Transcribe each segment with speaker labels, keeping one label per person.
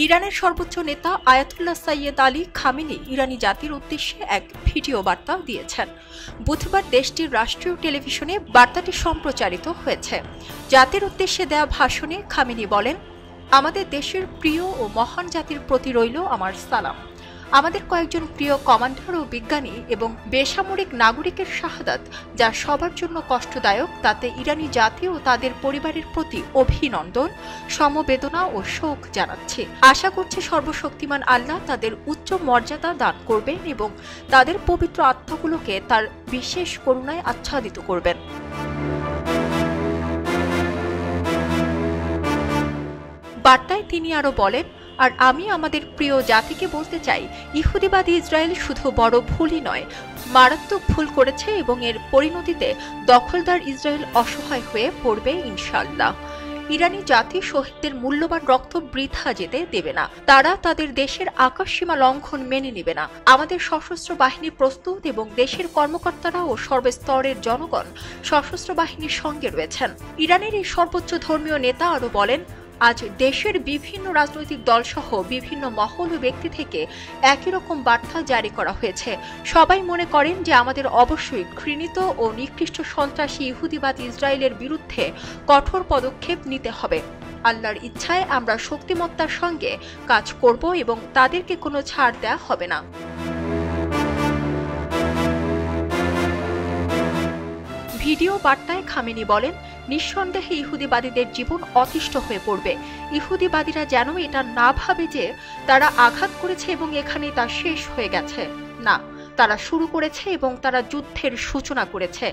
Speaker 1: ইরানের সর্বোচ্চ নেতা আয়াতুল্লাহ সাইয়েদ আলী খামেনি ইরানি জাতির উদ্দেশ্যে এক ভিডিও বার্তা দিয়েছেন। বুধবার দেশটির রাষ্ট্রীয় টেলিভিশনে বার্তাটি সম্প্রচারিত হয়েছে। জাতির উদ্দেশ্যে দেয়া ভাষণে খামেনি বলেন, আমাদের দেশের প্রিয় ও মহান জাতির প্রতি রইল আমার সালাম। আমাদের কয়েকজন প্রিয় কমান্ডার ও বিজ্ঞানী এবং বেসামরিক নাগরিকের শাহাদাত যা সবার জন্য কষ্টদায়ক, তাতে ইরানি জাতি ও তাদের পরিবারের প্রতি অভিনন্দন, সমবেদনা ও শোক জানাচ্ছি। আশা করছি সর্বশক্তিমান আল্লাহ তাদের উচ্চ মর্যাদা দান করবেন এবং তাদের পবিত্র আত্মাগুলোকে তার বিশেষ করুণায় আচ্ছাদিত করবেন। বার্তায় তিনি আরো বলেন, আর আমি আমাদের প্রিয় জাতিকে বলতে চাই, ইহুদিবাদী ইসরায়েল শুধু বড় ভুলই নয়, মারাত্মক ভুল করেছে এবং এর পরিণতিতে দখলদার ইসরায়েল অসহায় হয়ে পড়বে ইনশাআল্লাহ। ইরানি জাতি শহীদদের মূল্যবান রক্ত বৃথা যেতে দেবে না। তারা তাদের দেশের আকাশসীমা লঙ্ঘন মেনে নেবে না। আমাদের সশস্ত্র বাহিনী প্রস্তুত এবং দেশের কর্মকর্তারা ও সর্বস্তরের জনগণ সশস্ত্র বাহিনীর সঙ্গে রয়েছেন। ইরানের এই সর্বোচ্চ ধর্মীয় নেতা আরো বলেন, আজ দেশের বিভিন্ন রাজনৈতিক দলসহ বিভিন্ন মহল ও ব্যক্তি থেকে একই রকম বার্তা জারি করা হয়েছে। সবাই মনে করেন যে আমাদের অবশ্যই ঘৃণিত ও নিকৃষ্ট সন্ত্রাসী ইহুদিবাদী ইসরায়েলের বিরুদ্ধে কঠোর পদক্ষেপ নিতে হবে। আল্লাহর ইচ্ছায় আমরা শক্তিমত্তার সঙ্গে কাজ করব এবং তাদেরকে কোনো ছাড় দেওয়া হবে না। ভিডিও বার্তায় খামেনি বলেন, নিঃসন্দেহে ইহুদিবাদীদের জীবন অতিষ্ঠ হয়ে পড়বে। ইহুদিবাদীরা যেন এটা না ভাবে যে তারা আঘাত করেছে এবং এখানেই তা শেষ হয়ে গেছে। না, তারা শুরু করেছে এবং তারা যুদ্ধের সূচনা করেছে।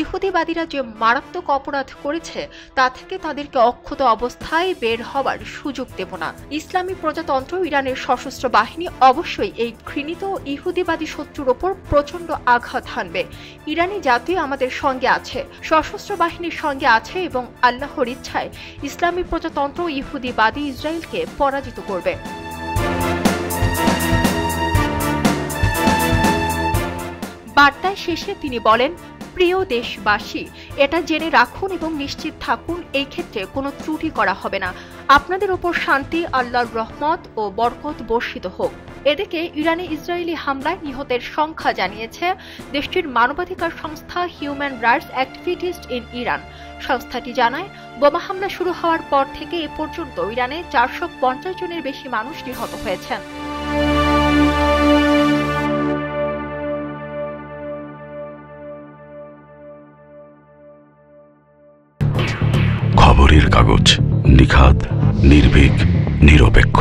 Speaker 1: ইহুদিবাদীরা যে মারাত্মক অপরাধ করেছে তা থেকে তাদেরকে অক্ষত অবস্থায় বের হওয়ার সুযোগ দেব না। ইসলামী প্রজাতন্ত্র ইরানের সশস্ত্র বাহিনী অবশ্যই এই ঘৃণিত ইহুদিবাদী শত্রুর ওপর প্রচণ্ড আঘাত হানবে। ইরানি জাতি আমাদের সঙ্গে আছে, সশস্ত্র বাহিনীর সঙ্গে আছে এবং আল্লাহর ইচ্ছায় ইসলামী প্রজাতন্ত্র ইহুদিবাদী ইসরায়েলকে পরাজিত করবে। বার্তায় শেষে তিনি বলেন, প্রিয় দেশবাসী, এটা জেনে রাখুন এবং নিশ্চিত থাকুন, এই ক্ষেত্রে কোনো ত্রুটি করা হবে না। আপনাদের ওপর শান্তি, আল্লাহর রহমত ও বরকত বর্ষিত হোক। এদিকে ইরানে ইসরায়েলি হামলায় নিহতের সংখ্যা জানিয়েছে দেশটির মানবাধিকার সংস্থা human rights activist in Iran. সংস্থাটি জানায়, বোমা হামলা শুরু হওয়ার পর থেকে এ পর্যন্ত ইরানে 450 জনের বেশি মানুষ নিহত হয়েছেন।
Speaker 2: খবরের কাগজ, নিখাত, নির্ভীক, নিরপেক্ষ।